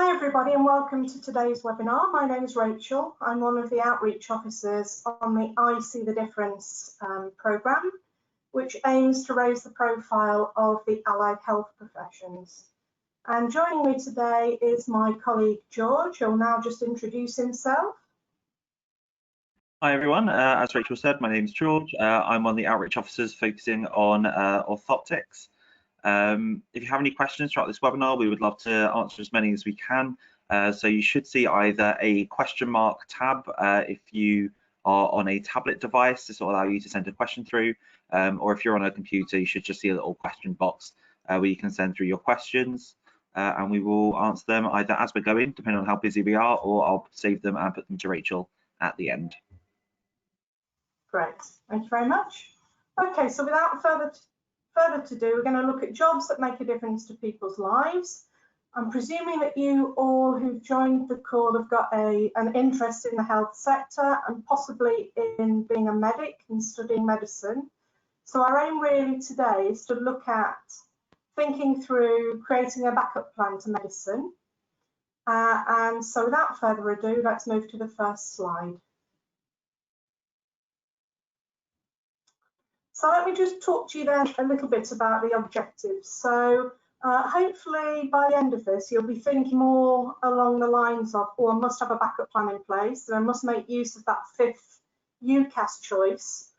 Hi everybody and welcome to today's webinar. My name is Rachel. I'm one of the outreach officers on the I See the Difference programme, which aims to raise the profile of the allied health professions. And joining me today is my colleague George, who will now just introduce himself. Hi everyone, as Rachel said, my name is George. I'm one of the outreach officers focusing on orthodontics. If you have any questions throughout this webinar, we would love to answer as many as we can. So you should see either a question mark tab if you are on a tablet device. This will allow you to send a question through, or if you're on a computer, you should just see a little question box where you can send through your questions, and we will answer them either as we're going, depending on how busy we are, or I'll save them and put them to Rachel at the end. Great, thank you very much. Okay, so without further to do, we're going to look at jobs that make a difference to people's lives. I'm presuming that you all who've joined the call have got an interest in the health sector and possibly in being a medic and studying medicine. So our aim really today is to look at thinking through creating a backup plan to medicine. And so without further ado, let's move to the first slide. So let me just talk to you then a little bit about the objectives. So hopefully by the end of this, you'll be thinking more along the lines of, oh, I must have a backup plan in place, and I must make use of that fifth UCAS choice.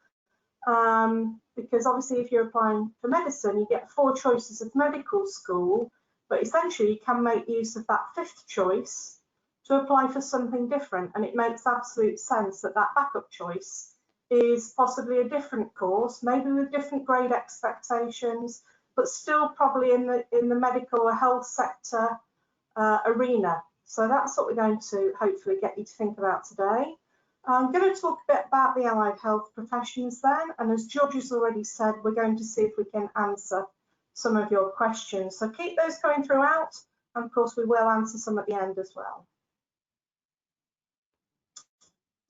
Because obviously if you're applying for medicine, you get 4 choices of medical school, but essentially you can make use of that fifth choice to apply for something different. And it makes absolute sense that that backup choice is possibly a different course, maybe with different grade expectations, but still probably in the medical or health sector arena. So that's what we're going to hopefully get you to think about today. I'm going to talk a bit about the allied health professions then, and as George has already said, we're going to see if we can answer some of your questions. So keep those going throughout, and of course we will answer some at the end as well.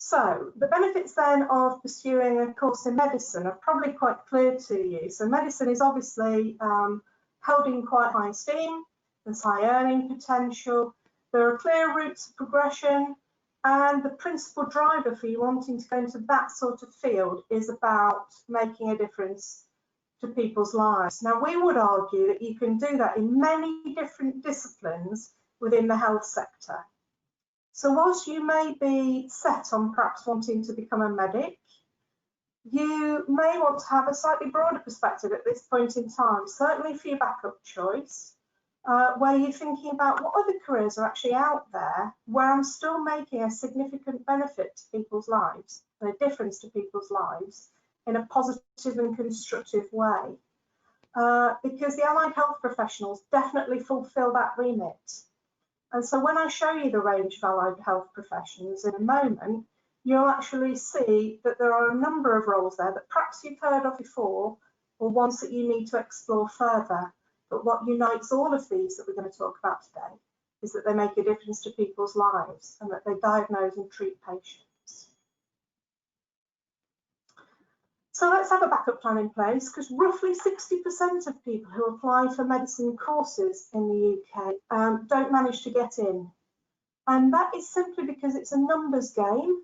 So the benefits then of pursuing a course in medicine are probably quite clear to you. So medicine is obviously held in quite high esteem, there's high earning potential, there are clear routes of progression, and the principal driver for you wanting to go into that sort of field is about making a difference to people's lives. Now we would argue that you can do that in many different disciplines within the health sector. So whilst you may be set on perhaps wanting to become a medic, you may want to have a slightly broader perspective at this point in time, certainly for your backup choice, where you're thinking about what other careers are actually out there where I'm still making a significant benefit to people's lives, and a difference to people's lives in a positive and constructive way. Because the allied health professionals definitely fulfill that remit. And so when I show you the range of allied health professions in a moment, you'll actually see that there are a number of roles there that perhaps you've heard of before, or ones that you need to explore further. But what unites all of these that we're going to talk about today is that they make a difference to people's lives and that they diagnose and treat patients. So let's have a backup plan in place, because roughly 60% of people who apply for medicine courses in the UK don't manage to get in. And that is simply because it's a numbers game.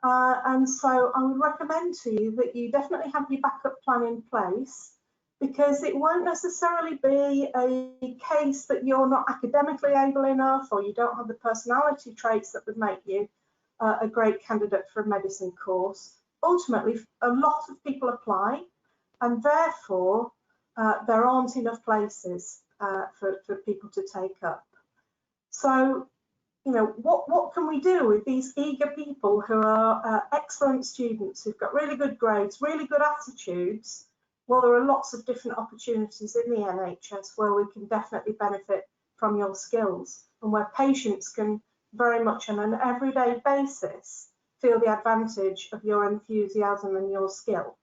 And so I would recommend to you that you definitely have your backup plan in place, because it won't necessarily be a case that you're not academically able enough, or you don't have the personality traits that would make you a great candidate for a medicine course. Ultimately, a lot of people apply, and therefore there aren't enough places for people to take up. So, you know, what can we do with these eager people who are excellent students, who've got really good grades, really good attitudes? Well, there are lots of different opportunities in the NHS where we can definitely benefit from your skills, and where patients can very much on an everyday basis feel the advantage of your enthusiasm and your skill.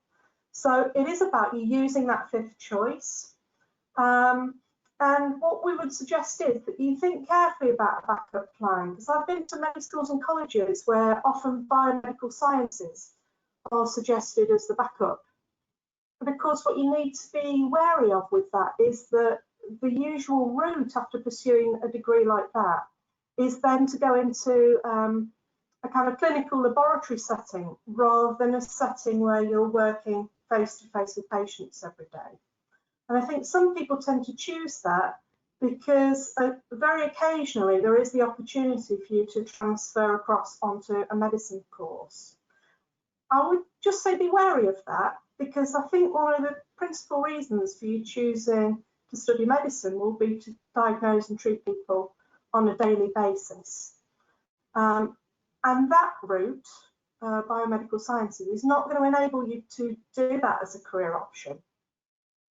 So it is about you using that fifth choice. And what we would suggest is that you think carefully about a backup plan, because I've been to many schools and colleges where often biomedical sciences are suggested as the backup. But of course, what you need to be wary of with that is that the usual route after pursuing a degree like that is then to go into a kind of clinical laboratory setting rather than a setting where you're working face-to-face with patients every day. And I think some people tend to choose that because very occasionally there is the opportunity for you to transfer across onto a medicine course. I would just say be wary of that, because I think one of the principal reasons for you choosing to study medicine will be to diagnose and treat people on a daily basis. And that route, biomedical sciences, is not going to enable you to do that as a career option.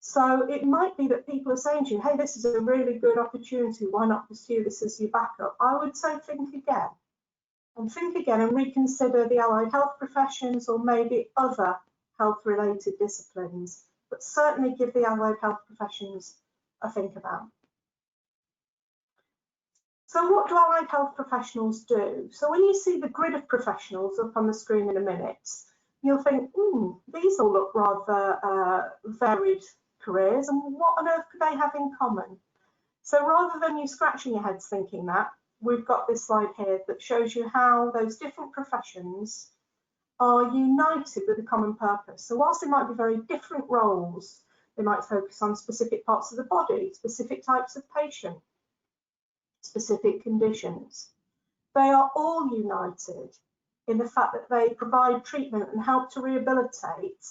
So it might be that people are saying to you, hey, this is a really good opportunity, why not pursue this as your backup? I would say think again and reconsider the allied health professions or maybe other health-related disciplines, but certainly give the allied health professions a think about. So what do allied health professionals do? So when you see the grid of professionals up on the screen in a minute, you'll think, these all look rather varied careers, and what on earth could they have in common? So rather than you scratching your heads thinking that, we've got this slide here that shows you how those different professions are united with a common purpose. So whilst they might be very different roles, they might focus on specific parts of the body, specific types of patient, specific conditions. They are all united in the fact that they provide treatment and help to rehabilitate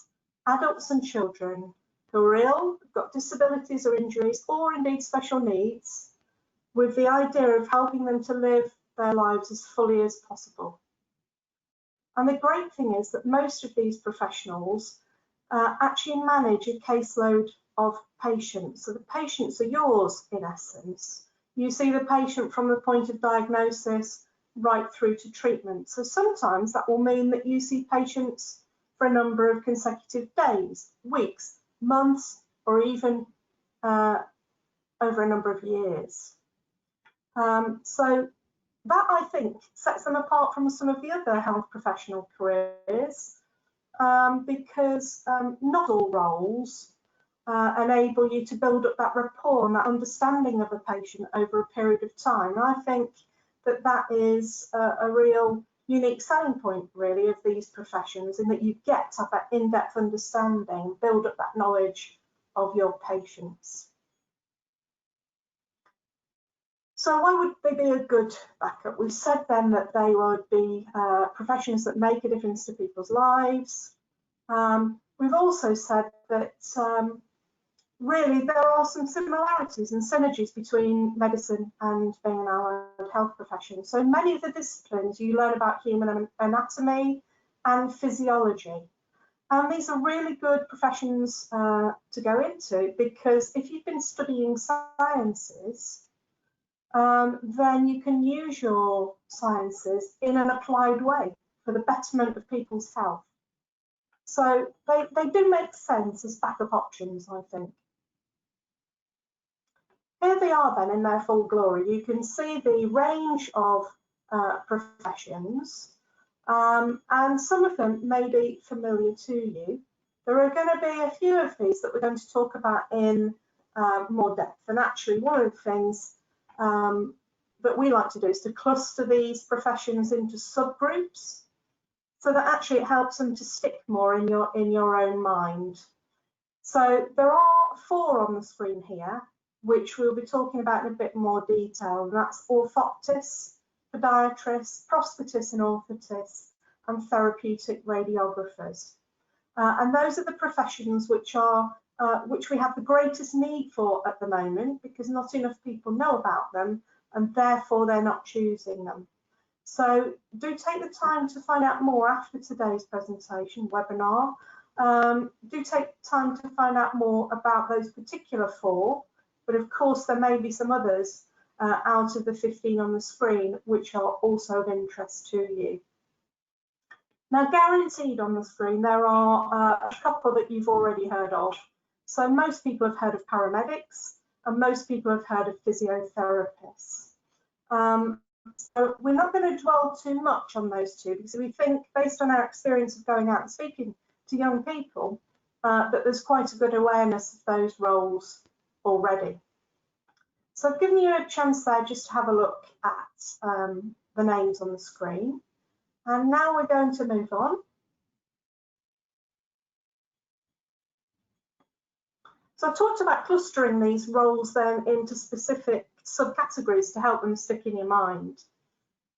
adults and children who are ill, have got disabilities or injuries, or indeed special needs, with the idea of helping them to live their lives as fully as possible. And the great thing is that most of these professionals actually manage a caseload of patients. So the patients are yours in essence. You see the patient from the point of diagnosis right through to treatment. So sometimes that will mean that you see patients for a number of consecutive days, weeks, months, or even over a number of years. So that, I think, sets them apart from some of the other health professional careers, because not all roles enable you to build up that rapport and that understanding of a patient over a period of time. And I think that that is a real unique selling point, really, of these professions, in that you get to have that in-depth understanding, build up that knowledge of your patients. So why would they be a good backup? We've said then that they would be professions that make a difference to people's lives. We've also said that really there are some similarities and synergies between medicine and being an allied health profession. So in many of the disciplines you learn about human anatomy and physiology. And these are really good professions to go into, because if you've been studying sciences, then you can use your sciences in an applied way for the betterment of people's health. So they do make sense as backup options, I think. Here they are then in their full glory. You can see the range of professions, and some of them may be familiar to you. There are going to be a few of these that we're going to talk about in more depth. And actually, one of the things that we like to do is to cluster these professions into subgroups, so that actually it helps them to stick more in your own mind. So there are 4 on the screen here, which we'll be talking about in a bit more detail, and that's orthoptists, podiatrists, prosthetists and orthotists, and therapeutic radiographers. And those are the professions which we have the greatest need for at the moment, because not enough people know about them, and therefore they're not choosing them. So do take the time to find out more after today's presentation webinar. Do take time to find out more about those particular 4, but of course there may be some others out of the 15 on the screen which are also of interest to you. Now, guaranteed on the screen there are a couple that you've already heard of. So most people have heard of paramedics, and most people have heard of physiotherapists. So we're not going to dwell too much on those 2, because we think, based on our experience of going out and speaking to young people, that there's quite a good awareness of those roles already. So So I've given you a chance there just to have a look at the names on the screen. And now we're going to move on. So I talked about clustering these roles then into specific subcategories to help them stick in your mind.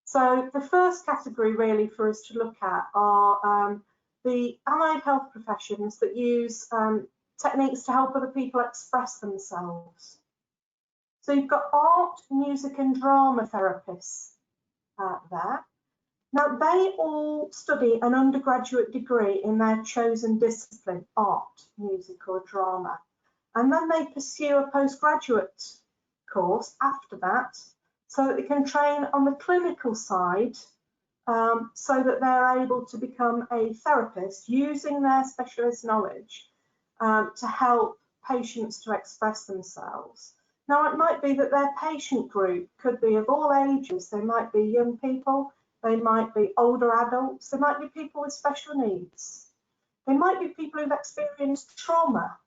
So the first category really for us to look at are the allied health professions that use techniques to help other people express themselves. So you've got art, music and drama therapists there. Now they all study an undergraduate degree in their chosen discipline, art, music or drama. And then they pursue a postgraduate course after that so that they can train on the clinical side so that they're able to become a therapist using their specialist knowledge to help patients to express themselves. Now, it might be that their patient group could be of all ages. They might be young people, they might be older adults, they might be people with special needs. They might be people who've experienced trauma.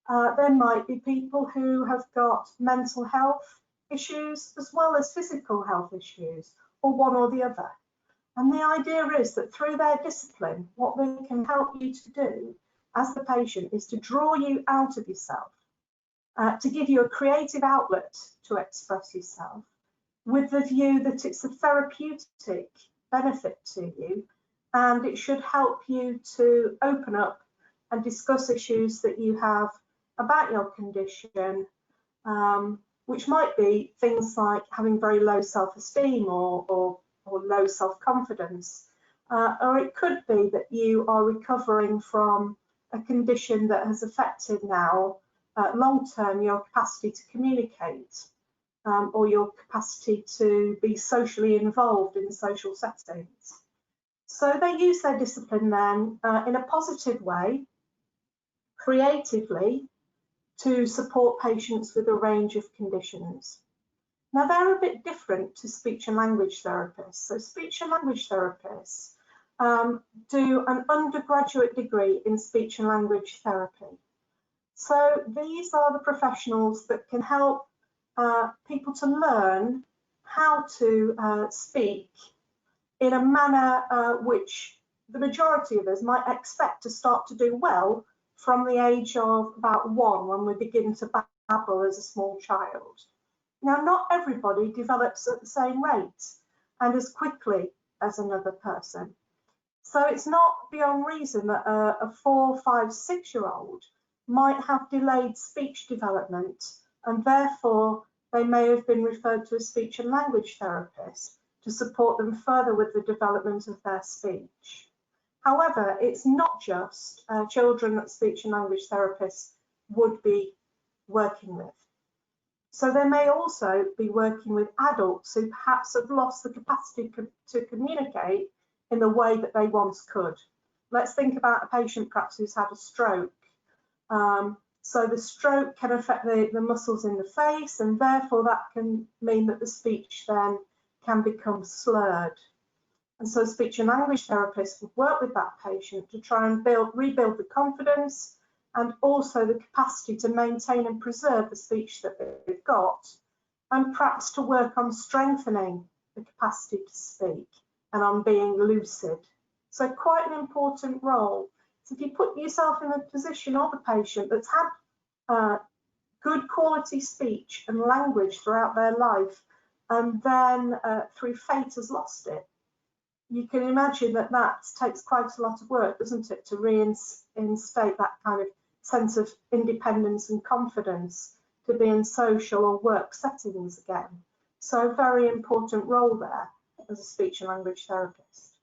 There might be people who have got mental health issues as well as physical health issues, or one or the other. And the idea is that through their discipline, what they can help you to do as the patient is to draw you out of yourself, to give you a creative outlet to express yourself, with the view that it's a therapeutic benefit to you, and it should help you to open up and discuss issues that you have about your condition, which might be things like having very low self-esteem or low self-confidence, or it could be that you are recovering from a condition that has affected now long-term your capacity to communicate or your capacity to be socially involved in social settings. So they use their discipline then in a positive way, creatively, to support patients with a range of conditions. Now they're a bit different to speech and language therapists. So speech and language therapists do an undergraduate degree in speech and language therapy. So these are the professionals that can help people to learn how to speak in a manner which the majority of us might expect to start to do well from the age of about 1, when we begin to babble as a small child. Now, not everybody develops at the same rate and as quickly as another person. So it's not beyond reason that a 4, 5, 6-year-old might have delayed speech development, and therefore they may have been referred to a speech and language therapist to support them further with the development of their speech. However, it's not just children that speech and language therapists would be working with. So they may also be working with adults who perhaps have lost the capacity to communicate in the way that they once could. Let's think about a patient perhaps who's had a stroke. So the stroke can affect the muscles in the face, and therefore that can mean that the speech then can become slurred. And so speech and language therapists would work with that patient to try and rebuild the confidence and also the capacity to maintain and preserve the speech that they've got, and perhaps to work on strengthening the capacity to speak and on being lucid. So quite an important role. So if you put yourself in the position of a patient that's had good quality speech and language throughout their life, and then through fate has lost it, you can imagine that that takes quite a lot of work, doesn't it, to reinstate that kind of sense of independence and confidence to be in social or work settings again. So a very important role there as a speech and language therapist.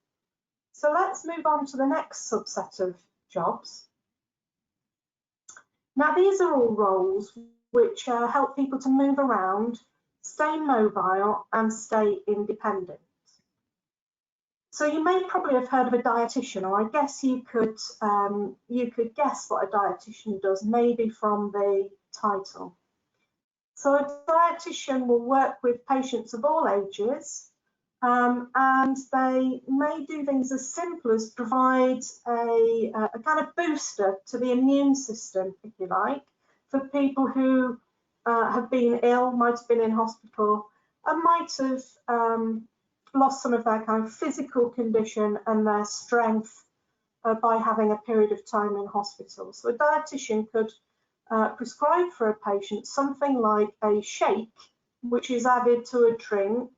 So let's move on to the next subset of jobs. Now these are all roles which help people to move around, stay mobile and stay independent. So you may probably have heard of a dietitian, or I guess you could guess what a dietitian does, maybe from the title. So a dietitian will work with patients of all ages, and they may do things as simple as provide a kind of booster to the immune system, if you like, for people who have been ill, might have been in hospital, and might have lost some of their kind of physical condition and their strength by having a period of time in hospital. So a dietitian could prescribe for a patient something like a shake, which is added to a drink,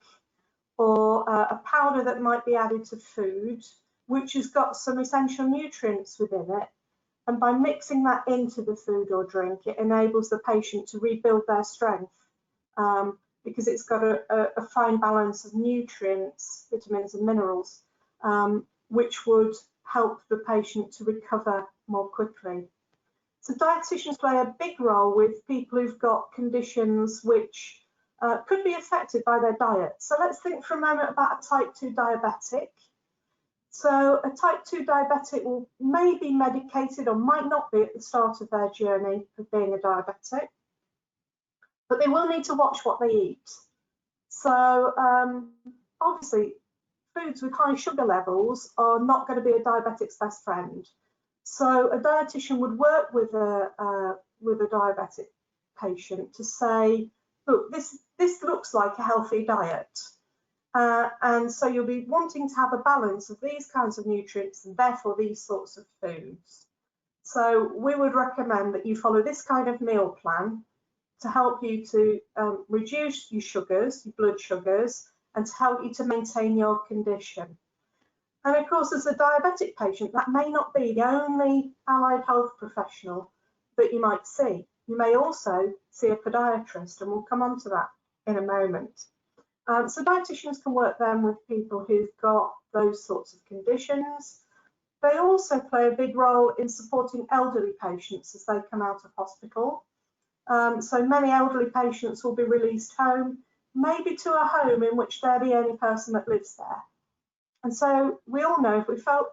or a powder that might be added to food, which has got some essential nutrients within it. And by mixing that into the food or drink, it enables the patient to rebuild their strength because it's got a fine balance of nutrients, vitamins and minerals, which would help the patient to recover more quickly. So dietitians play a big role with people who've got conditions which could be affected by their diet. So let's think for a moment about a type 2 diabetic. So a type 2 diabetic may be medicated or might not be at the start of their journey of being a diabetic, but they will need to watch what they eat. So obviously, foods with high sugar levels are not going to be a diabetic's best friend. So a dietitian would work with a diabetic patient to say, look, this looks like a healthy diet. And so you'll be wanting to have a balance of these kinds of nutrients and therefore these sorts of foods. So we would recommend that you follow this kind of meal plan to help you to reduce your sugars, your blood sugars, and to help you to maintain your condition. And of course, as a diabetic patient, that may not be the only allied health professional that you might see. You may also see a podiatrist, and we'll come on to that in a moment. So dietitians can work then with people who've got those sorts of conditions. They also play a big role in supporting elderly patients as they come out of hospital. So many elderly patients will be released home, maybe to a home in which they're the only person that lives there. And so we all know if we felt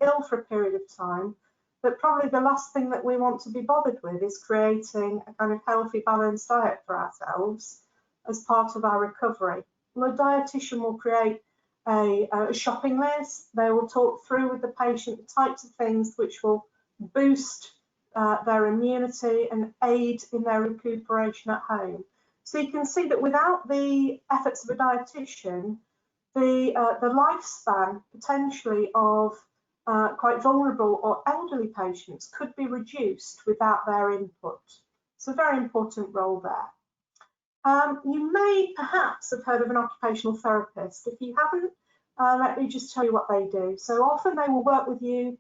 ill for a period of time, that probably the last thing that we want to be bothered with is creating a kind of healthy, balanced diet for ourselves as part of our recovery. Well, a dietitian will create a shopping list. They will talk through with the patient the types of things which will boost their immunity and aid in their recuperation at home. So you can see that without the efforts of a dietitian, the lifespan potentially of quite vulnerable or elderly patients could be reduced without their input. So a very important role there. You may perhaps have heard of an occupational therapist. If you haven't, let me just tell you what they do. So often they will work with you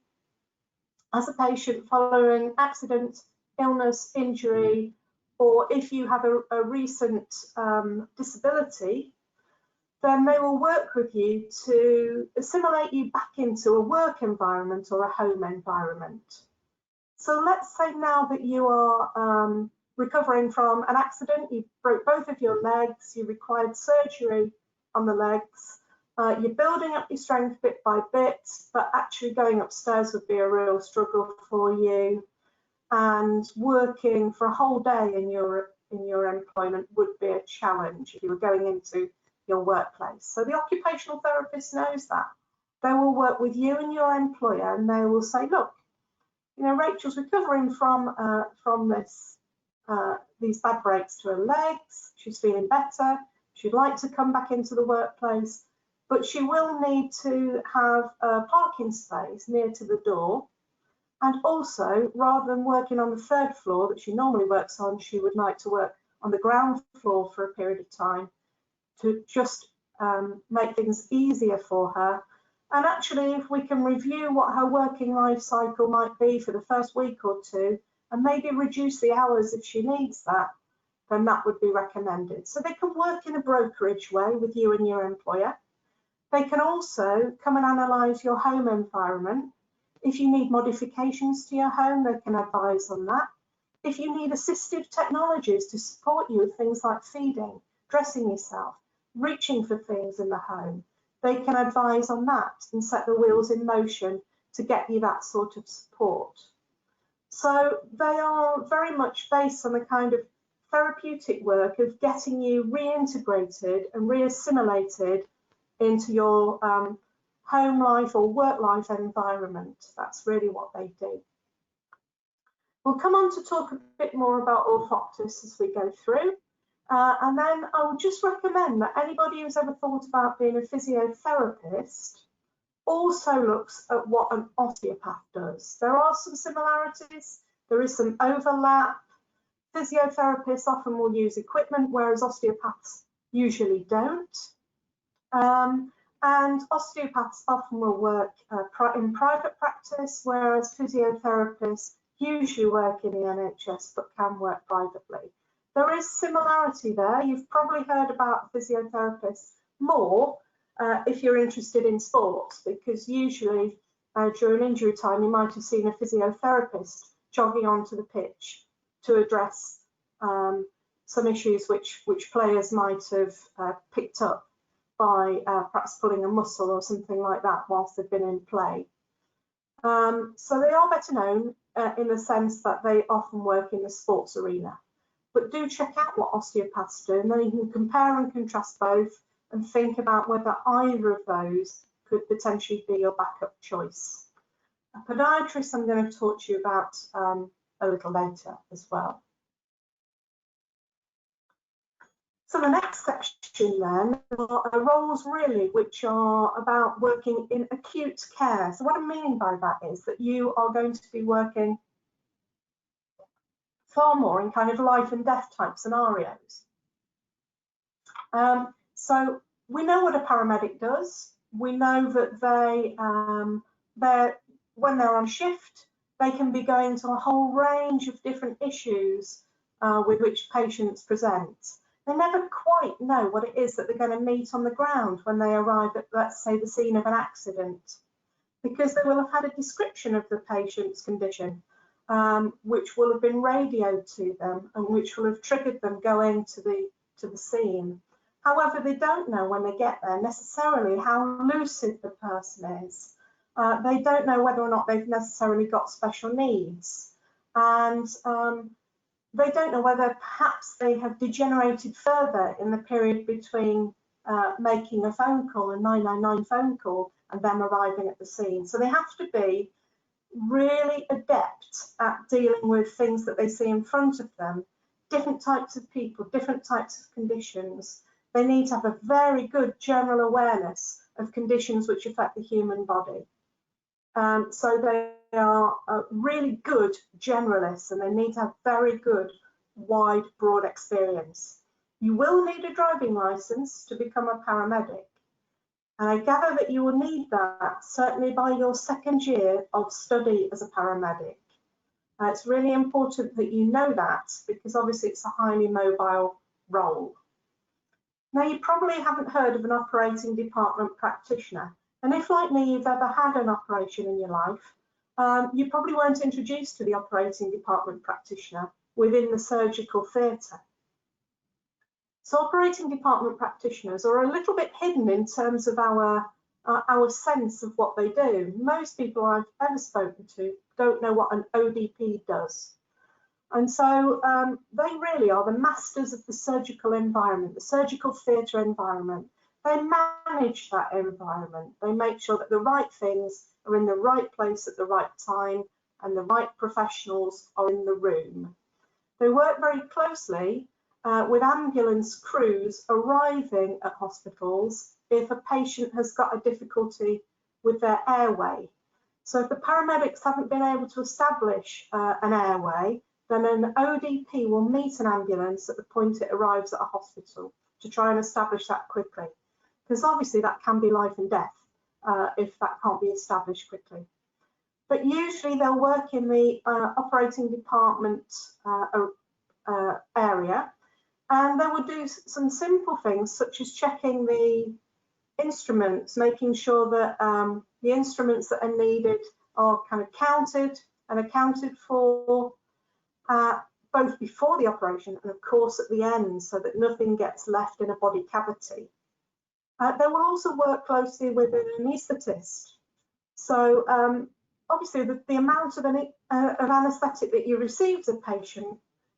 as a patient following accident, illness, injury, or if you have a recent disability, then they will work with you to assimilate you back into a work environment or a home environment. So let's say now that you are recovering from an accident, you broke both of your legs, you required surgery on the legs, you're building up your strength bit by bit, but actually going upstairs would be a real struggle for you, and working for a whole day in your employment would be a challenge if you were going into your workplace. So the occupational therapist knows that. They will work with you and your employer, and they will say, look, you know, Rachel's recovering from these bad breaks to her legs. She's feeling better. She'd like to come back into the workplace, but she will need to have a parking space near to the door. And also, rather than working on the third floor that she normally works on, she would like to work on the ground floor for a period of time to just make things easier for her. And actually, if we can review what her working life cycle might be for the first week or two, and maybe reduce the hours if she needs that, then that would be recommended. So they can work in a brokerage way with you and your employer. They can also come and analyse your home environment. If you need modifications to your home, they can advise on that. If you need assistive technologies to support you with things like feeding, dressing yourself, reaching for things in the home, they can advise on that and set the wheels in motion to get you that sort of support. So they are very much based on the kind of therapeutic work of getting you reintegrated and reassimilated into your home life or work life environment. That's really what they do. We'll come on to talk a bit more about orthoptists as we go through. And then I would just recommend that anybody who's ever thought about being a physiotherapist also looks at what an osteopath does. There are some similarities, there is some overlap. Physiotherapists often will use equipment, whereas osteopaths usually don't. And osteopaths often will work in private practice, whereas physiotherapists usually work in the NHS but can work privately. There is similarity there. You've probably heard about physiotherapists more if you're interested in sports, because usually during injury time you might have seen a physiotherapist jogging onto the pitch to address some issues which players might have picked up by perhaps pulling a muscle or something like that whilst they've been in play. So they are better known in the sense that they often work in the sports arena. But do check out what osteopaths do, and then you can compare and contrast both and think about whether either of those could potentially be your backup choice. A podiatrist I'm going to talk to you about a little later as well. So the next section then are roles really which are about working in acute care. So what I'm meaning by that is that you are going to be working far more in kind of life and death type scenarios. So we know what a paramedic does. We know that when they're on shift, they can be going to a whole range of different issues with which patients present. They never quite know what it is that they're going to meet on the ground when they arrive at, let's say, the scene of an accident, because they will have had a description of the patient's condition, which will have been radioed to them and which will have triggered them going to the scene. However, they don't know when they get there necessarily how lucid the person is. They don't know whether or not they've necessarily got special needs. And they don't know whether perhaps they have degenerated further in the period between making a phone call, a 999 phone call, and them arriving at the scene. So they have to be really adept at dealing with things that they see in front of them, different types of people, different types of conditions. They need to have a very good general awareness of conditions which affect the human body. So they are really good generalists, and they need to have very good wide, broad experience. You will need a driving license to become a paramedic. And I gather that you will need that certainly by your second year of study as a paramedic. It's really important that you know that, because obviously it's a highly mobile role. Now, you probably haven't heard of an operating department practitioner. And if, like me, you've ever had an operation in your life, you probably weren't introduced to the operating department practitioner within the surgical theatre. So operating department practitioners are a little bit hidden in terms of our sense of what they do. Most people I've ever spoken to don't know what an ODP does. And so they really are the masters of the surgical environment, the surgical theatre environment. They manage that environment. They make sure that the right things are in the right place at the right time and the right professionals are in the room. They work very closely with ambulance crews arriving at hospitals if a patient has got a difficulty with their airway. So if the paramedics haven't been able to establish an airway, then an ODP will meet an ambulance at the point it arrives at a hospital to try and establish that quickly. Because obviously that can be life and death if that can't be established quickly. But usually they'll work in the operating department area, and they will do some simple things such as checking the instruments, making sure that the instruments that are needed are kind of counted and accounted for, both before the operation and of course at the end, so that nothing gets left in a body cavity. They will also work closely with an anaesthetist. So obviously the amount of anaesthetic that you receive as a patient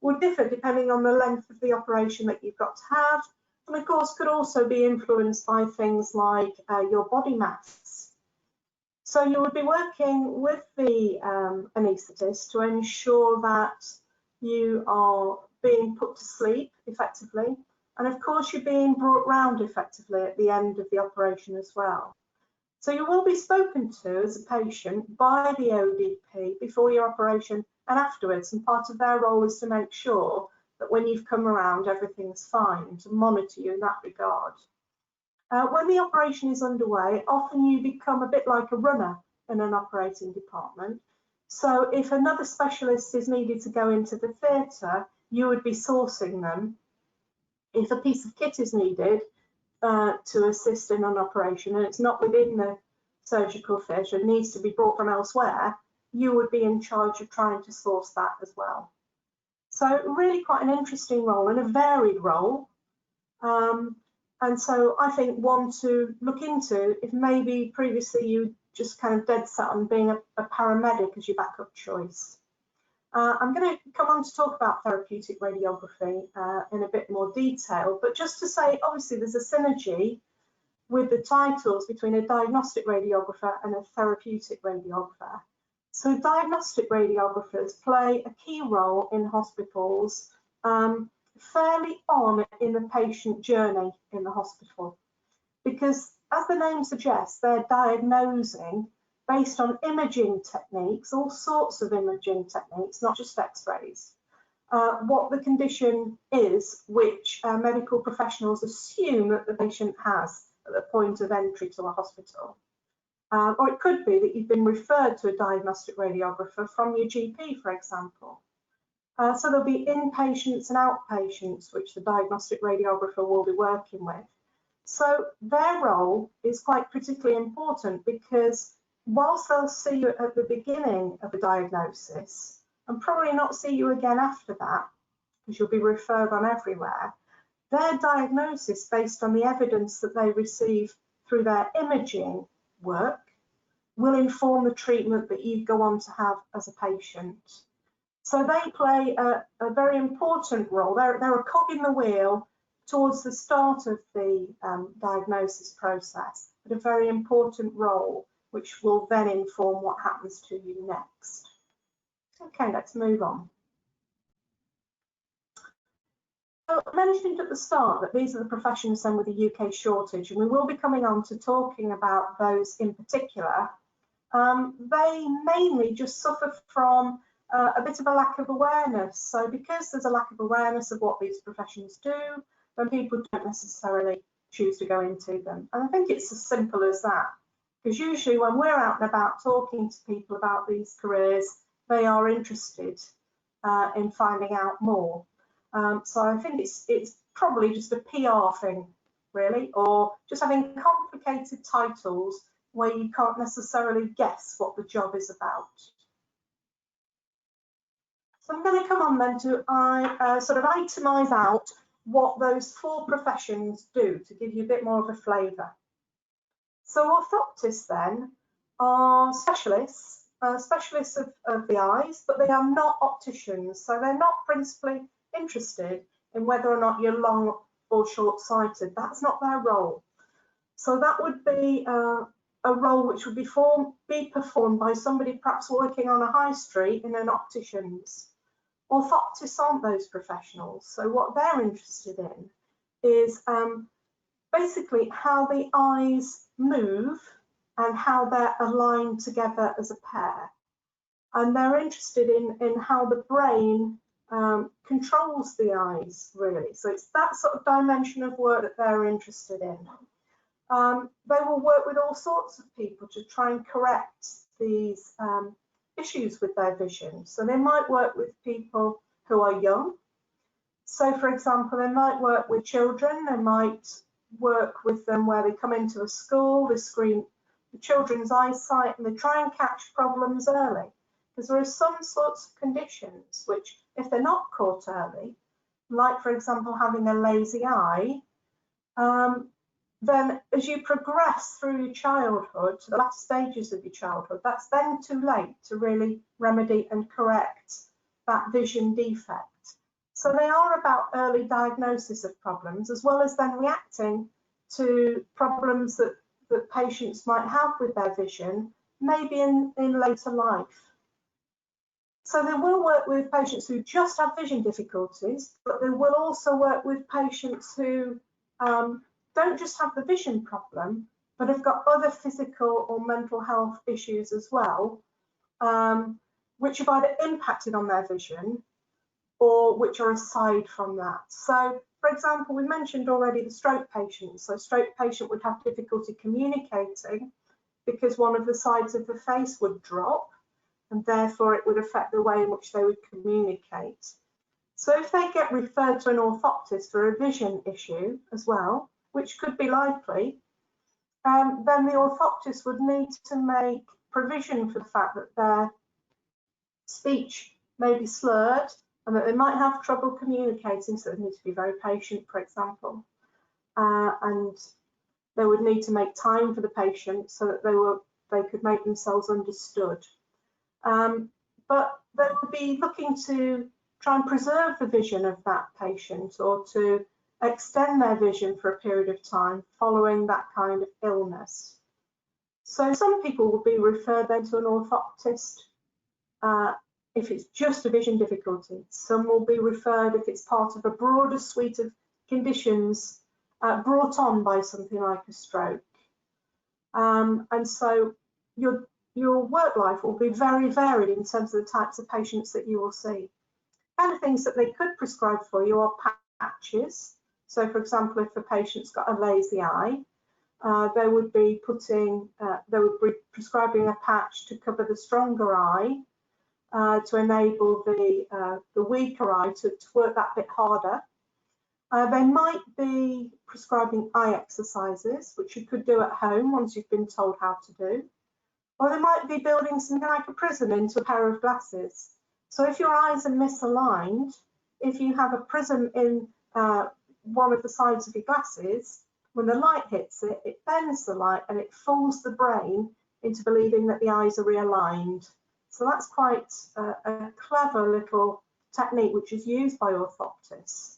will differ depending on the length of the operation that you've got to have, and of course could also be influenced by things like your body mass. So you would be working with the anaesthetist to ensure that you are being put to sleep effectively. And of course, you're being brought round effectively at the end of the operation as well. So you will be spoken to as a patient by the ODP before your operation and afterwards. And part of their role is to make sure that when you've come around, everything's fine, and to monitor you in that regard. When the operation is underway, often you become a bit like a runner in an operating department. So if another specialist is needed to go into the theatre, you would be sourcing them. If a piece of kit is needed to assist in an operation and it's not within the surgical theatre and needs to be brought from elsewhere, you would be in charge of trying to source that as well. So really quite an interesting role and a varied role. And so I think one to look into if maybe previously you just kind of dead set on being a paramedic as your backup choice. I'm going to come on to talk about therapeutic radiography in a bit more detail, but just to say, obviously there's a synergy with the titles between a diagnostic radiographer and a therapeutic radiographer. So diagnostic radiographers play a key role in hospitals fairly on in the patient journey in the hospital, because as the name suggests, they're diagnosing based on imaging techniques, all sorts of imaging techniques, not just x-rays, what the condition is which medical professionals assume that the patient has at the point of entry to a hospital. Or it could be that you've been referred to a diagnostic radiographer from your GP, for example. So there'll be inpatients and outpatients, which the diagnostic radiographer will be working with. So their role is quite critically important, because whilst they'll see you at the beginning of a diagnosis and probably not see you again after that, because you'll be referred on everywhere, their diagnosis based on the evidence that they receive through their imaging work will inform the treatment that you go on to have as a patient. So they play a very important role. They're a cog in the wheel towards the start of the diagnosis process, but a very important role which will then inform what happens to you next. Okay, let's move on. So I mentioned at the start that these are the professions then with a UK shortage, and we will be coming on to talking about those in particular. They mainly just suffer from a bit of a lack of awareness. So because there's a lack of awareness of what these professions do, then people don't necessarily choose to go into them. And I think it's as simple as that, because usually when we're out and about talking to people about these careers, they are interested in finding out more. So I think it's probably just a PR thing, really, or just having complicated titles where you can't necessarily guess what the job is about. So I'm going to come on then to sort of itemise out what those four professions do to give you a bit more of a flavour. So orthoptists then are specialists, specialists of the eyes, but they are not opticians. So they're not principally interested in whether or not you're long or short-sighted. That's not their role. So that would be a role which would be performed by somebody perhaps working on a high street in an optician's. Orthoptists aren't those professionals. So what they're interested in is basically how the eyes move and how they're aligned together as a pair. And they're interested in how the brain controls the eyes, really. So it's that sort of dimension of work that they're interested in. They will work with all sorts of people to try and correct these issues with their vision. So they might work with people who are young. So for example, they might work with children. They might work with them where they come into a school, they screen the children's eyesight, and they try and catch problems early. Because there are some sorts of conditions which, if they're not caught early, like for example having a lazy eye, then as you progress through your childhood to the last stages of your childhood, that's then too late to really remedy and correct that vision defect. So they are about early diagnosis of problems, as well as then reacting to problems that patients might have with their vision maybe in later life. So they will work with patients who just have vision difficulties, but they will also work with patients who don't just have the vision problem, but have got other physical or mental health issues as well, which have either impacted on their vision or which are aside from that. So, for example, we mentioned already the stroke patient. So a stroke patient would have difficulty communicating because one of the sides of the face would drop, and therefore it would affect the way in which they would communicate. So if they get referred to an orthoptist for a vision issue as well, which could be likely, then the orthoptist would need to make provision for the fact that their speech may be slurred and that they might have trouble communicating, so they need to be very patient, for example. And they would need to make time for the patient so that they could make themselves understood. But they would be looking to try and preserve the vision of that patient or to extend their vision for a period of time following that kind of illness. So some people will be referred then to an orthoptist if it's just a vision difficulty. Some will be referred if it's part of a broader suite of conditions brought on by something like a stroke. And so your work life will be very varied in terms of the types of patients that you will see. Kind of things that they could prescribe for you are patches. So, for example, if the patient's got a lazy eye, they would be prescribing a patch to cover the stronger eye to enable the weaker eye to work that bit harder. They might be prescribing eye exercises, which you could do at home once you've been told how to do. Or they might be building something like a prism into a pair of glasses. So if your eyes are misaligned, if you have a prism in one of the sides of your glasses, when the light hits it, it bends the light and it fools the brain into believing that the eyes are realigned. So that's quite a clever little technique which is used by orthoptists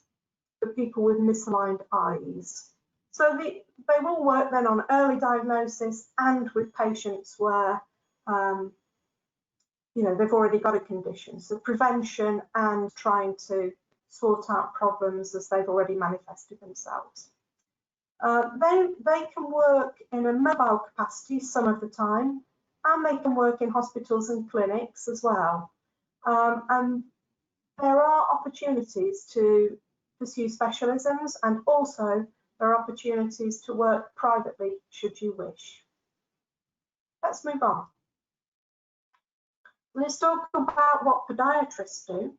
for people with misaligned eyes. So they will work then on early diagnosis and with patients where they've already got a condition. So prevention and trying to sort out problems as they've already manifested themselves. They can work in a mobile capacity some of the time, and they can work in hospitals and clinics as well. And there are opportunities to pursue specialisms, and also there are opportunities to work privately should you wish. Let's move on. Let's talk about what podiatrists do.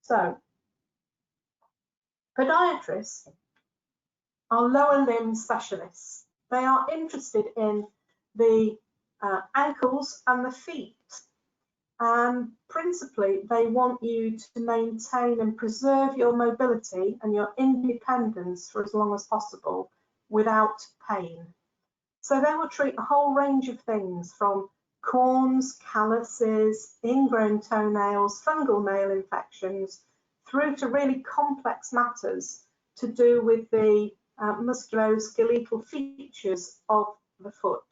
So, podiatrists are lower limb specialists. They are interested in the ankles and the feet. Principally, they want you to maintain and preserve your mobility and your independence for as long as possible without pain. So they will treat a whole range of things from corns, calluses, ingrown toenails, fungal nail infections, through to really complex matters to do with the musculoskeletal features of the foot.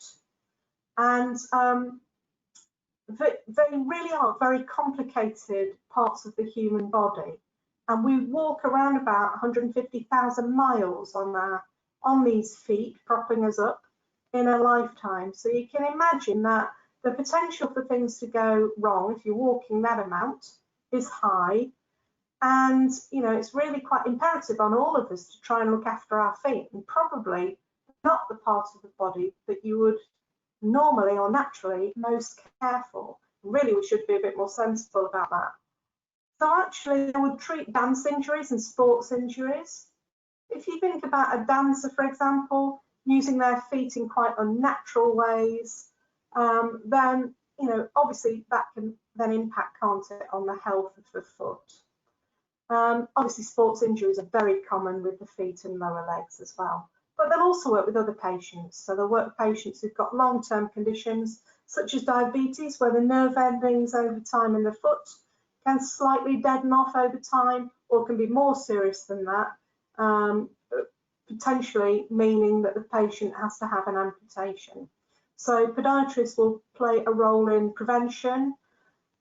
And they really are very complicated parts of the human body. And we walk around about 150,000 miles on these feet, propping us up in a lifetime. So you can imagine that the potential for things to go wrong if you're walking that amount is high. And, it's really quite imperative on all of us to try and look after our feet, and probably not the part of the body that you would normally or naturally most care for. Really, we should be a bit more sensible about that. So actually, I would treat dance injuries and sports injuries. If you think about a dancer, for example, using their feet in quite unnatural ways, then, obviously that can then impact, can't it, on the health of the foot. Obviously, sports injuries are very common with the feet and lower legs as well. But they'll also work with other patients. So they'll work with patients who've got long-term conditions, such as diabetes, where the nerve endings over time in the foot can slightly deaden off over time, or can be more serious than that, potentially meaning that the patient has to have an amputation. So podiatrists will play a role in prevention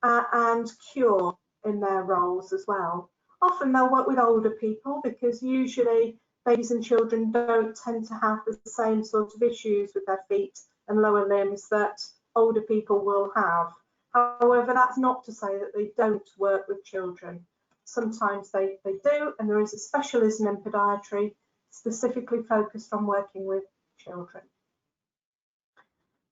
and cure in their roles as well. Often they'll work with older people because usually babies and children don't tend to have the same sort of issues with their feet and lower limbs that older people will have. However, that's not to say that they don't work with children. Sometimes they do, and there is a specialism in podiatry specifically focused on working with children.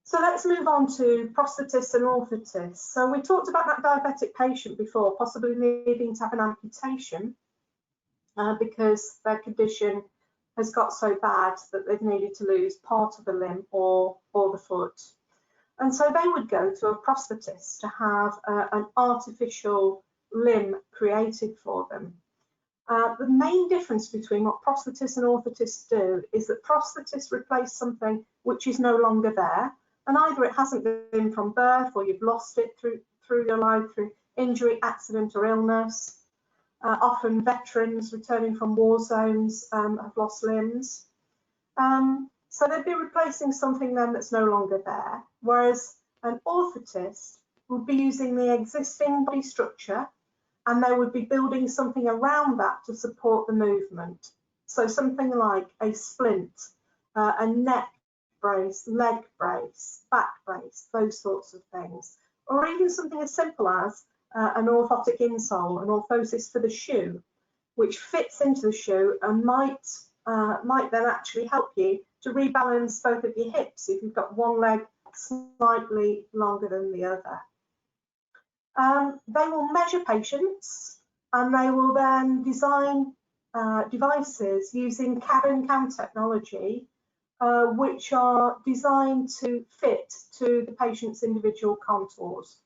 So let's move on to prosthetists and orthotists. So we talked about that diabetic patient before, possibly needing to have an amputation because their condition has got so bad that they've needed to lose part of the limb or the foot. And so they would go to a prosthetist to have an artificial limb created for them. The main difference between what prosthetists and orthotists do is that prosthetists replace something which is no longer there, and either it hasn't been from birth or you've lost it through your life, through injury, accident or illness. Often veterans returning from war zones have lost limbs. So they'd be replacing something then that's no longer there, whereas an orthotist would be using the existing body structure and they would be building something around that to support the movement. So something like a splint, a neck brace, leg brace, back brace, those sorts of things. Or even something as simple as an orthotic insole, an orthosis for the shoe, which fits into the shoe and might then actually help you to rebalance both of your hips if you've got one leg slightly longer than the other. They will measure patients and they will then design devices using CAD and CAM technology, which are designed to fit to the patient's individual contours.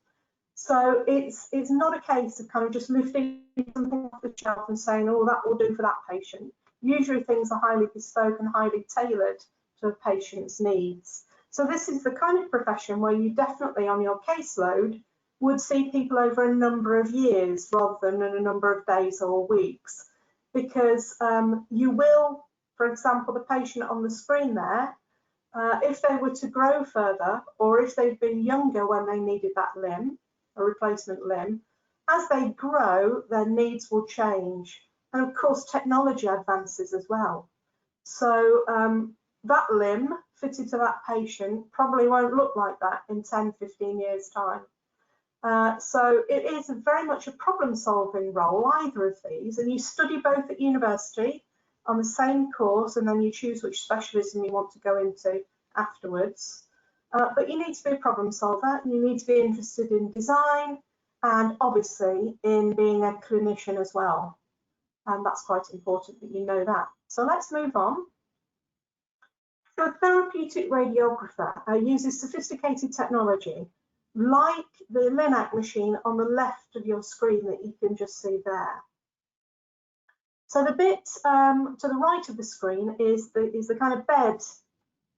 So it's not a case of kind of just lifting something off the shelf and saying, oh, that will do for that patient. Usually things are highly bespoke and highly tailored to a patient's needs. So this is the kind of profession where you definitely on your caseload would see people over a number of years rather than in a number of days or weeks, because you will, for example, the patient on the screen there, if they were to grow further or if they've been younger when they needed that limb, a replacement limb, as they grow, their needs will change. And of course, technology advances as well. So that limb fitted to that patient probably won't look like that in 10, 15 years time. So it is very much a problem-solving role, either of these, and you study both at university on the same course, and then you choose which specialism you want to go into afterwards. But you need to be a problem solver, and you need to be interested in design, and obviously in being a clinician as well. And that's quite important that you know that. So let's move on. So a therapeutic radiographer uses sophisticated technology like the Linac machine on the left of your screen that you can just see there. So the bit to the right of the screen is the kind of bed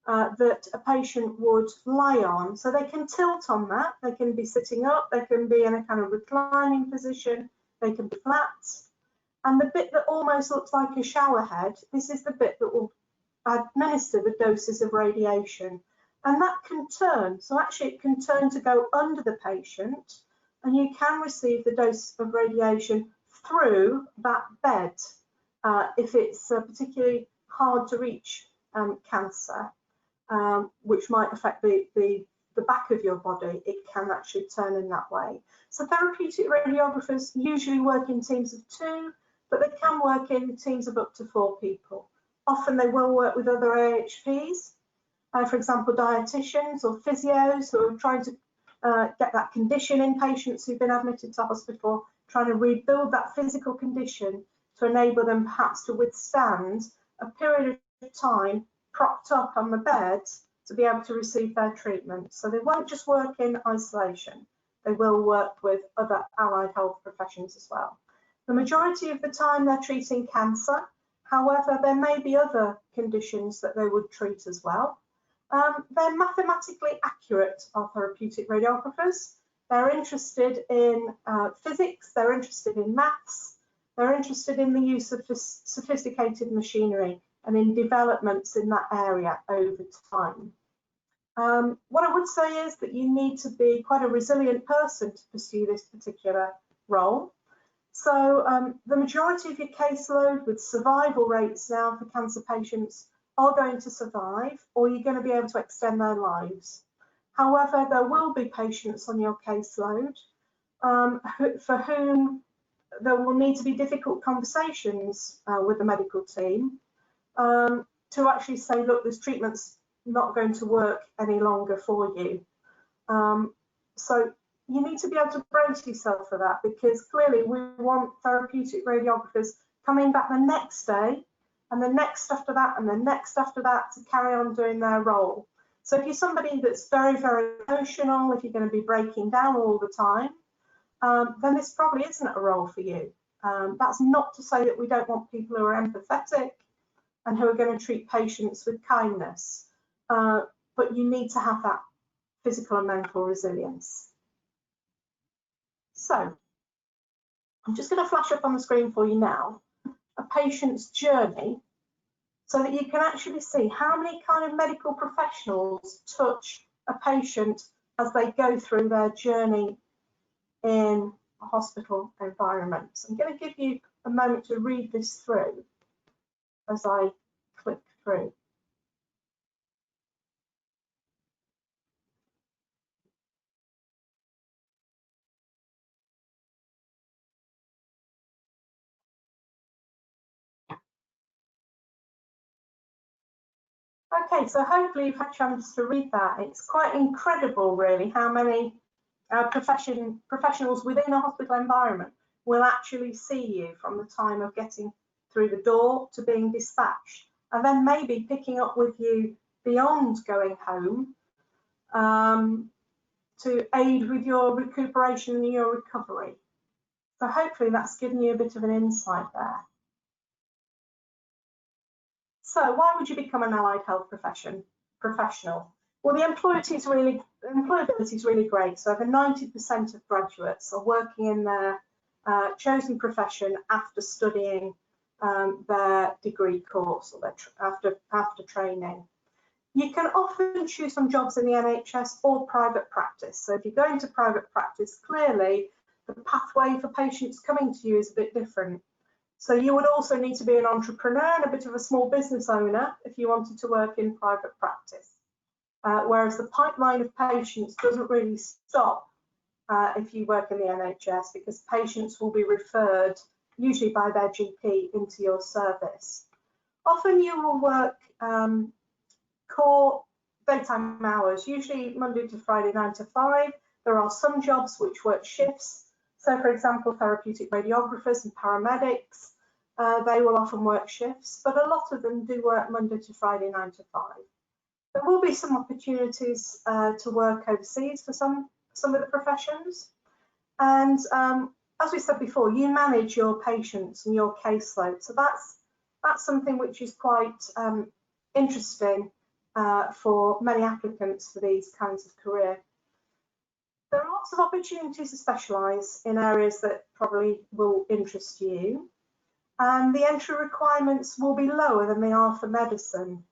that a patient would lie on. So they can tilt on that, they can be sitting up, they can be in a kind of reclining position, they can be flat. And the bit that almost looks like a shower head, this is the bit that will administer the doses of radiation. And that can turn, so actually it can turn to go under the patient and you can receive the dose of radiation through that bed if it's particularly hard to reach cancer, which might affect the back of your body. It can actually turn in that way. So therapeutic radiographers usually work in teams of 2, but they can work in teams of up to 4 people. Often they will work with other AHPs. For example, dietitians or physios who are trying to get that condition in patients who've been admitted to hospital, trying to rebuild that physical condition to enable them perhaps to withstand a period of time propped up on the bed to be able to receive their treatment. So they won't just work in isolation, they will work with other allied health professions as well. The majority of the time they're treating cancer, however, there may be other conditions that they would treat as well. They're mathematically accurate, our therapeutic radiographers. They're interested in physics, they're interested in maths, they're interested in the use of sophisticated machinery and in developments in that area over time. What I would say is that you need to be quite a resilient person to pursue this particular role. So the majority of your caseload with survival rates now for cancer patients are going to survive, or you're going to be able to extend their lives. However, there will be patients on your caseload for whom there will need to be difficult conversations with the medical team to actually say, look, this treatment's not going to work any longer for you. So you need to be able to brace yourself for that, because clearly we want therapeutic radiographers coming back the next day and the next after that and the next after that to carry on doing their role. So if you're somebody that's very, very emotional, if you're going to be breaking down all the time, then this probably isn't a role for you. That's not to say that we don't want people who are empathetic and who are going to treat patients with kindness, but you need to have that physical and mental resilience. So I'm just going to flash up on the screen for you now a patient's journey, so that you can actually see how many kind of medical professionals touch a patient as they go through their journey in a hospital environment. So I'm going to give you a moment to read this through as I click through. Okay, so hopefully you've had a chance to read that. It's quite incredible, really, how many professionals within a hospital environment will actually see you from the time of getting through the door to being dispatched, and then maybe picking up with you beyond going home to aid with your recuperation and your recovery. So hopefully that's given you a bit of an insight there. So why would you become an allied health professional? Well, the employability is really great. So over 90% of graduates are working in their chosen profession after studying their degree course or after training. You can often choose some jobs in the NHS or private practice. So if you go into private practice, clearly the pathway for patients coming to you is a bit different. So you would also need to be an entrepreneur and a bit of a small business owner if you wanted to work in private practice. Whereas the pipeline of patients doesn't really stop if you work in the NHS, because patients will be referred, usually by their GP, into your service. Often you will work core daytime hours, usually Monday to Friday, 9 to 5. There are some jobs which work shifts. So, for example, therapeutic radiographers and paramedics, they will often work shifts, but a lot of them do work Monday to Friday, 9 to 5. There will be some opportunities to work overseas for some of the professions. And as we said before, you manage your patients and your caseload. So that's something which is quite interesting for many applicants for these kinds of career. There are lots of opportunities to specialise in areas that probably will interest you, and the entry requirements will be lower than they are for medicine.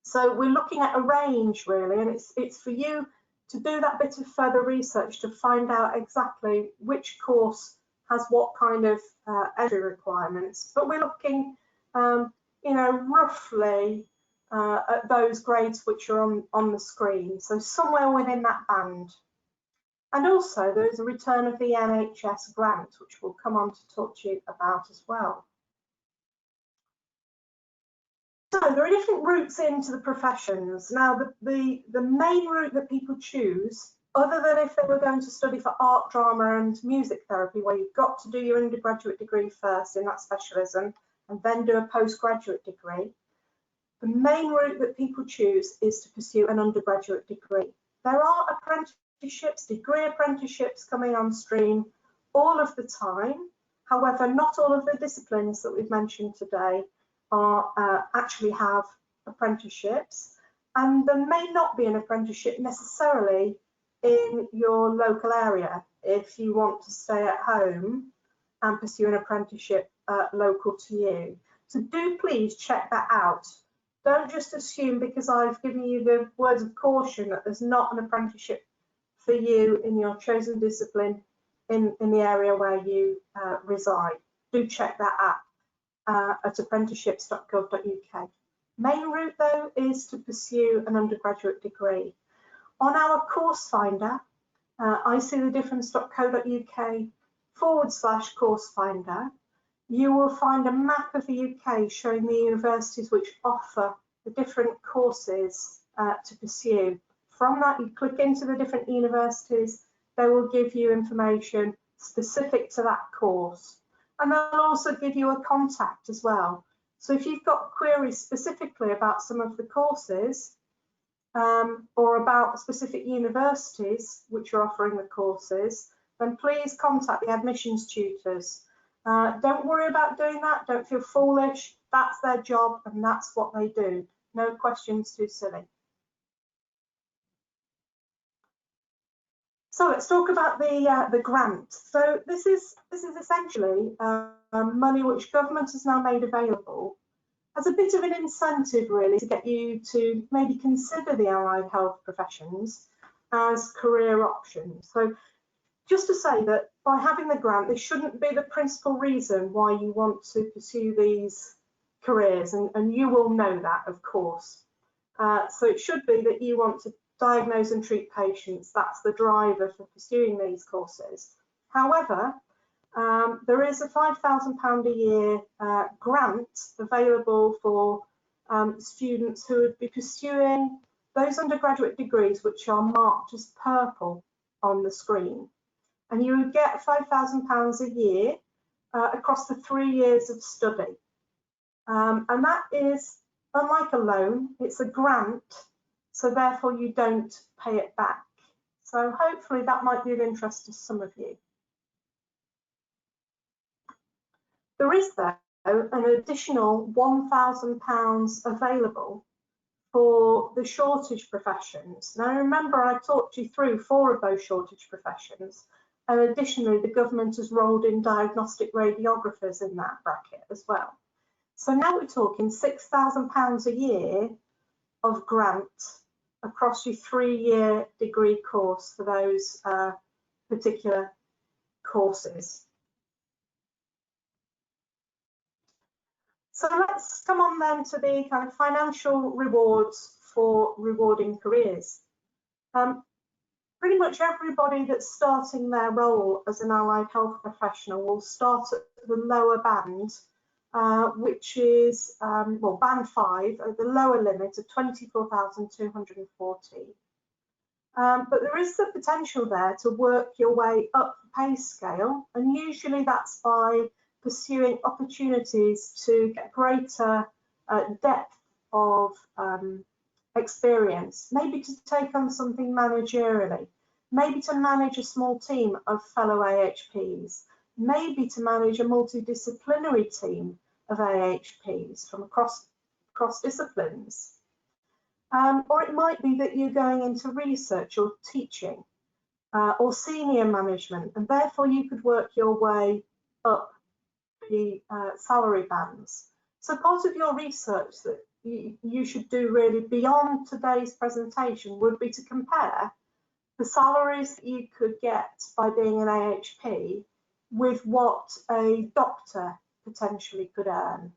So we're looking at a range, really, and it's for you to do that bit of further research to find out exactly which course has what kind of entry requirements. But we're looking, roughly at those grades which are on the screen, so somewhere within that band. And also there is a return of the NHS grant, which we'll come on to talk to you about as well. So there are different routes into the professions. Now, the main route that people choose, other than if they were going to study for art, drama and music therapy, where you've got to do your undergraduate degree first in that specialism and then do a postgraduate degree, the main route that people choose is to pursue an undergraduate degree. There are apprenticeships, degree apprenticeships coming on stream all of the time. However, not all of the disciplines that we've mentioned today actually have apprenticeships, and there may not be an apprenticeship necessarily in your local area if you want to stay at home and pursue an apprenticeship local to you. So do please check that out. Don't just assume because I've given you the words of caution that there's not an apprenticeship for you in your chosen discipline in the area where you reside. Do check that at apprenticeships.gov.uk. Main route though is to pursue an undergraduate degree. On our course finder, iseethedifference.co.uk/course finder, you will find a map of the UK showing the universities which offer the different courses to pursue. From that, you click into the different universities, they will give you information specific to that course. And they'll also give you a contact as well. So if you've got queries specifically about some of the courses or about specific universities which are offering the courses, then please contact the admissions tutors. Don't worry about doing that. Don't feel foolish. That's their job and that's what they do. No questions too silly. So let's talk about the grant. So this is essentially money which government has now made available as a bit of an incentive really to get you to maybe consider the allied health professions as career options. So just to say that by having the grant, this shouldn't be the principal reason why you want to pursue these careers, and you will know that, of course. So it should be that you want to diagnose and treat patients. That's the driver for pursuing these courses. However, there is a £5,000 a year grant available for students who would be pursuing those undergraduate degrees which are marked as purple on the screen. And you would get £5,000 a year across the 3 years of study. And that is, unlike a loan, it's a grant, so therefore you don't pay it back. So hopefully that might be of interest to some of you. There is, though, an additional £1,000 available for the shortage professions. Now remember, I talked you through 4 of those shortage professions, and additionally the government has rolled in diagnostic radiographers in that bracket as well. So now we're talking £6,000 a year of grant across your 3-year degree course for those particular courses. So let's come on then to the kind of financial rewards for rewarding careers. Pretty much everybody that's starting their role as an allied health professional will start at the lower band, which is, well, band 5, at the lower limit of 24,240. But there is the potential there to work your way up the pay scale, and usually that's by pursuing opportunities to get greater depth of experience, maybe to take on something managerially, maybe to manage a small team of fellow AHPs, maybe to manage a multidisciplinary team of AHPs from across disciplines. Or it might be that you're going into research or teaching or senior management, and therefore you could work your way up the salary bands. So part of your research that you should do really beyond today's presentation would be to compare the salaries that you could get by being an AHP with what a doctor potentially could earn.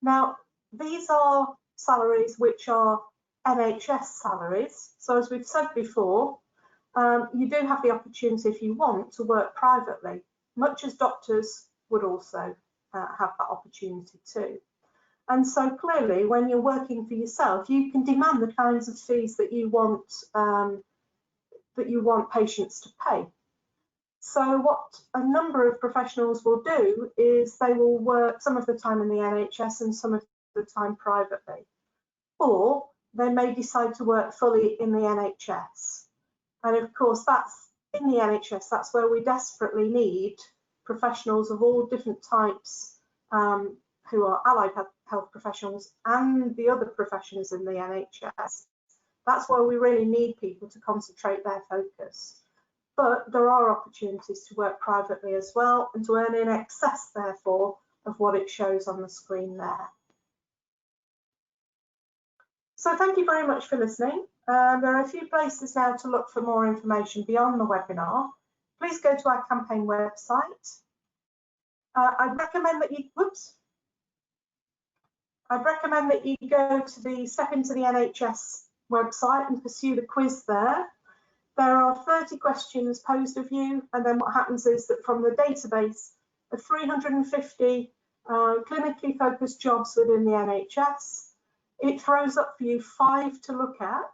Now, these are salaries which are NHS salaries. So as we've said before, you do have the opportunity, if you want, to work privately, much as doctors would also have that opportunity too. And so clearly, when you're working for yourself, you can demand the kinds of fees that you want patients to pay. So what a number of professionals will do is they will work some of the time in the NHS and some of the time privately, or they may decide to work fully in the NHS. And of course, that's in the NHS, that's where we desperately need professionals of all different types who are allied health professionals and the other professions in the NHS. That's where we really need people to concentrate their focus. But there are opportunities to work privately as well and to earn in excess, therefore, of what it shows on the screen there. So thank you very much for listening. There are a few places now to look for more information beyond the webinar. Please go to our campaign website. I'd recommend that you go to the Step Into the NHS website and pursue the quiz there. There are 30 questions posed of you, and then what happens is that from the database of 350 clinically focused jobs within the NHS, it throws up for you 5 to look at,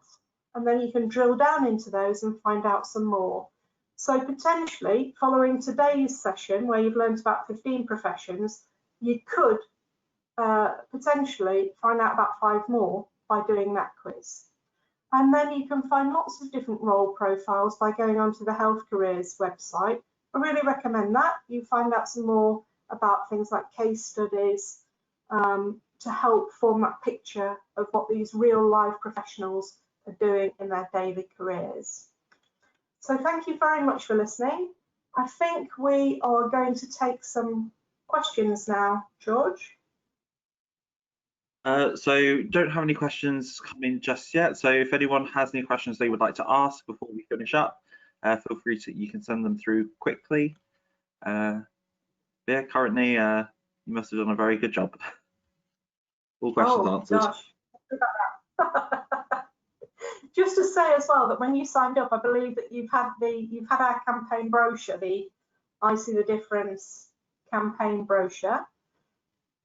and then you can drill down into those and find out some more. So potentially, following today's session, where you've learned about 15 professions, you could potentially find out about 5 more by doing that quiz. And then you can find lots of different role profiles by going onto the Health Careers website. I really recommend that. You find out some more about things like case studies to help form that picture of what these real life professionals are doing in their daily careers. So thank you very much for listening. I think we are going to take some questions now, George. So don't have any questions coming just yet. So if anyone has any questions they would like to ask before we finish up, feel free to, you can send them through quickly. Yeah, currently you must have done a very good job. All questions answered. Gosh. Just to say as well that when you signed up, I believe that you've had our campaign brochure, the I See the Difference campaign brochure.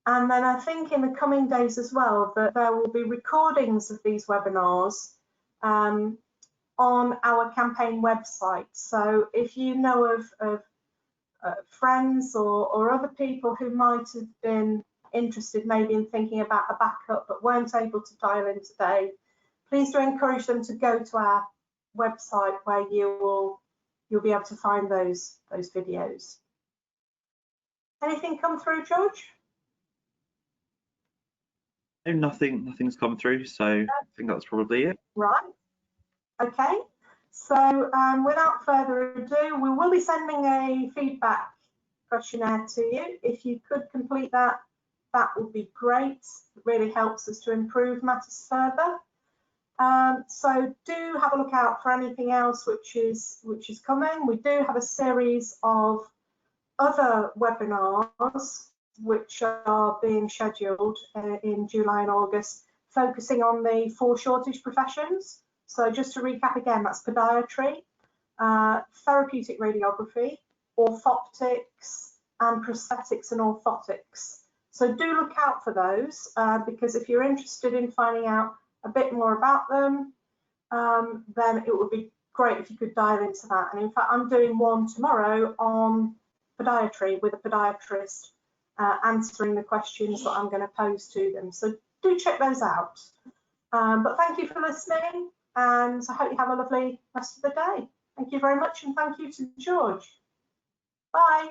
And then I think in the coming days as well that there will be recordings of these webinars on our campaign website. So if you know of friends or other people who might have been interested maybe in thinking about a backup but weren't able to dial in today, please do encourage them to go to our website where you'll be able to find those videos. Anything come through, George? No, nothing's come through, so I think that's probably it. Right. Okay. So without further ado, we will be sending a feedback questionnaire to you. If you could complete that, that would be great. It really helps us to improve matters further. So do have a look out for anything else which is coming. We do have a series of other webinars which are being scheduled in July and August, focusing on the 4 shortage professions. So just to recap again, that's podiatry, therapeutic radiography, orthoptics, and prosthetics and orthotics. So do look out for those because if you're interested in finding out a bit more about them, then it would be great if you could dive into that. And in fact, I'm doing one tomorrow on podiatry with a podiatrist, answering the questions that I'm going to pose to them. So do check those out. But thank you for listening, and I hope you have a lovely rest of the day. Thank you very much, and thank you to George. Bye.